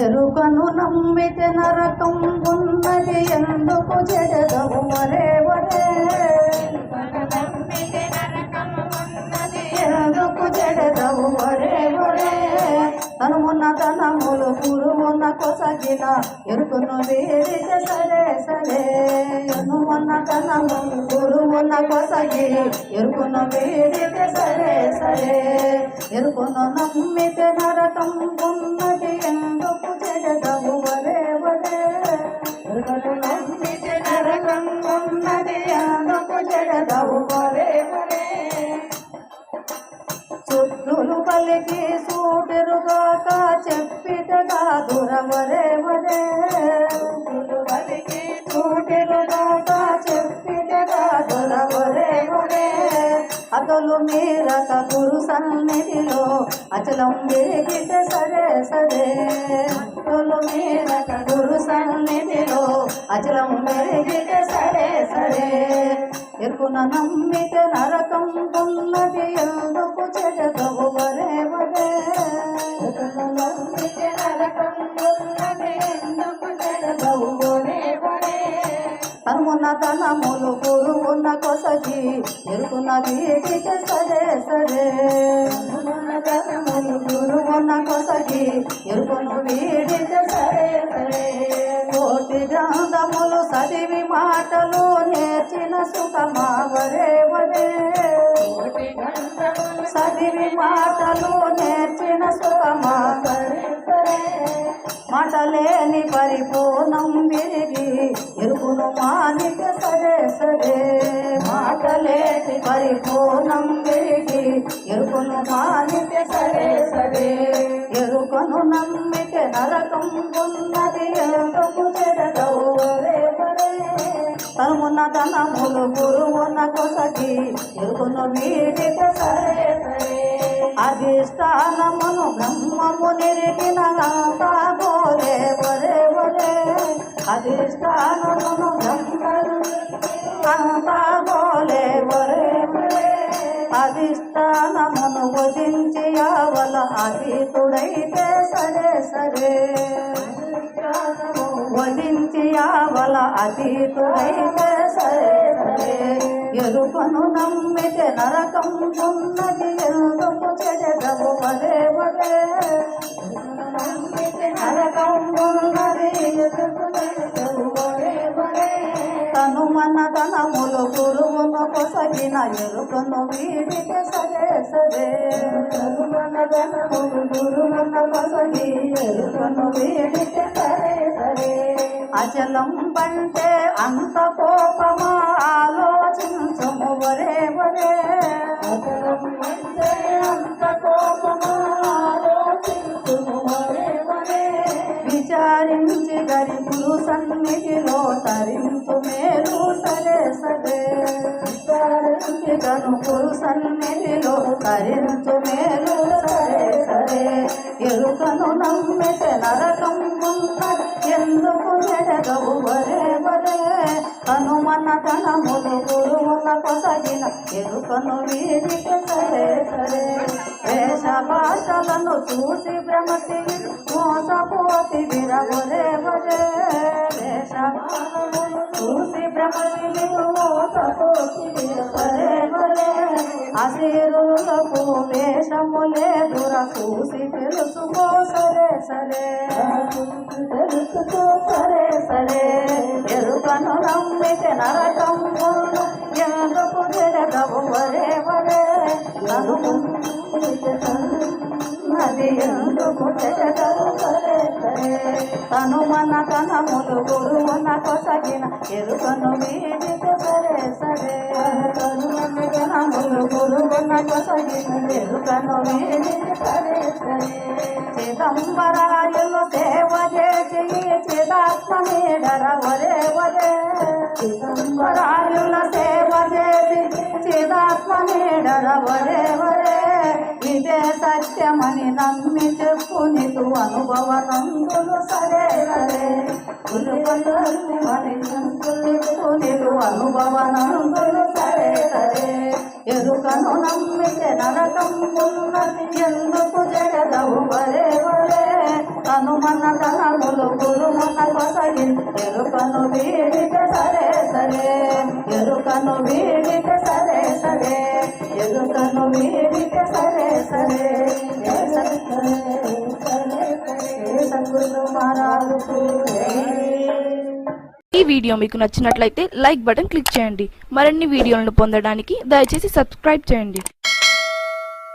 ఎరుకను నమ్మితే నరకం ఉన్నది ఎందుకు చెడదవు వరే వరే ఎందుకు చెడదవు వరే వరే తనుమున్న తనములు గురువున్న కొసగిన ఎరుకును వీడితే సరే సరే ఎనుమున్న తనములు గురువున్న కొసగి ఎరుకును వీడితే సరే సరే ఎరుకును నమ్మితే నరకం ఉన్నది ఎందుకు చెడదవు వరే వరే ఎరుకును నమ్మితే నరకం ఉన్నది ఎందుకు చెడదవు వరే వరే చుట్టులు పలికి సూటిరుగాక చెప్పితగా దురవరే వరే చుట్టులు పలికి సూటిరుగాక చెప్పితగా దురవరే వరే అతలు మీరక గురు సన్నిధిలో అచలం విరిగితే సరే సరే అతలు మీరక గురు సన్నిధిలో అచలం విరిగితే సరే సరే ఎరుకున నమ్మితే నరకం ఉన్నది ఎందుకు చెడదవు వరే వరే ఎరుకున నమ్మితే నరకం ఉన్నది ఎందుకు చెడదవు వరే వరే తనుమున్న తనములు గురువున్న కొసగి ఎరుకున వీడితే సరే సరే తనుమున్న తనములు గురువున్న కొసగి ఎరుకును వీడితే సరే సరే కోటి గ్రంథములు చదివి మాటలు నేర్చిన సుఖమా వరే వరే చదివి మాటలు నేర్చిన సుఖమా వరే వరే మాటలేని పరిపూర్ణం విరిగి ఎరుకును మానితే సరే సరే మాటలేని పరిపూర్ణం విరిగి ఎరుకును మానితే సరే సరే ఎరుకను నమ్మితే నరకం ఉన్నది ఎందుకు చెడదవు వరే వరే తనుమున్న తనములు గురువున్న కొసగి ఎరుకును వీడితే సరే సరే అధిష్టానమును బ్రహ్మము నిరిగిన కాబోలే వరే వరే అధిష్టానమును బ్రహ్మను కాబోలే వరే వరే అధిష్టానమును వదించి అవల అతీతుడైతే సరే సరే వదించి అవల అతీతుడైతే సరే సరే ఎరుకను నమ్మితే నరకం ఉన్నది ఎందుకు చెడదవు వరే వరే నరకం ఉన్నది ఎందుకు చెడదవు వరే వరే తనుమన తనములు గురువును కొసగిన ఎరుకను వీడితే సరే సరే తనుమన తనములు గురువును కొసగి ఎరుకను వీడితే సరే సరే అచలం పంటే అంత కోపమా ఆలోచించుము వరే వరే అచలం పంటే అంత కోపమా ఆలోచించుము వరే వరే విచారించి గరిబులు సన్నిధిలో తరించు మేలు సరే సరే విచారించి గనుపులు సన్నిధిలో తరించు మేలు సరే సరే ఎరుకను నమ్మితే నరకం ఉన్నది ఎందుకు చెడదవు వరే వరే హనుమన తనములు గురువుల కొసగిన ఎరుకను వీడితే సరే సరే వేష భాషలను చూసి భ్రమసి మోసపోతి విరవరే వరే వేష భాషలను చూసి భ్రమసి మోసపోతి విరవరే వరే అశీరులకు వేషములే దుర చూసి తెలుసుకో సరే సరే తెలుసుకో సరే సరే ఎరుకను నమ్మితే నరకం ఎందుకు చెడదవు వరే వరే నది ఎందుకు చెడదవు సరే సరే తనుమన తనములు గురువున కొసగిన ఎరుకను వీడితే సరే సరే తనుమన తనములు గురువున కొసగిన ఎరుకను వీడితే సరే సరే చిదంబరాయులు సేవ చేసి చిదాత్మ నీడర వరే వరే చిదంబరాయుల సేవ చేసి చిదాత్మ నీడర వరే వరే ఇదే సత్యమని నమ్మి చెప్పు నీకు అనుభవనందులు సరే సరే మని చెప్పు నీకు అనుభవనందులు సరే సరే ఎరుకను నమ్మితే నరకం ఉన్నది ఎందుకు జడదవు వరే వరే కనుమన్న ధనములు గురుమన్న కొసగి ఎరుకను వీడితే సరే సరే ఎరుకను వీడితే సరే సరే ఎరుకను వీడితే సరే సరే సద్గురు మహారాజుకు ఈ వీడియో మీకు నచ్చినట్లయితే లైక్ బటన్ క్లిక్ చేయండి. మరిన్ని వీడియోలను పొందడానికి దయచేసి సబ్స్క్రైబ్ చేయండి.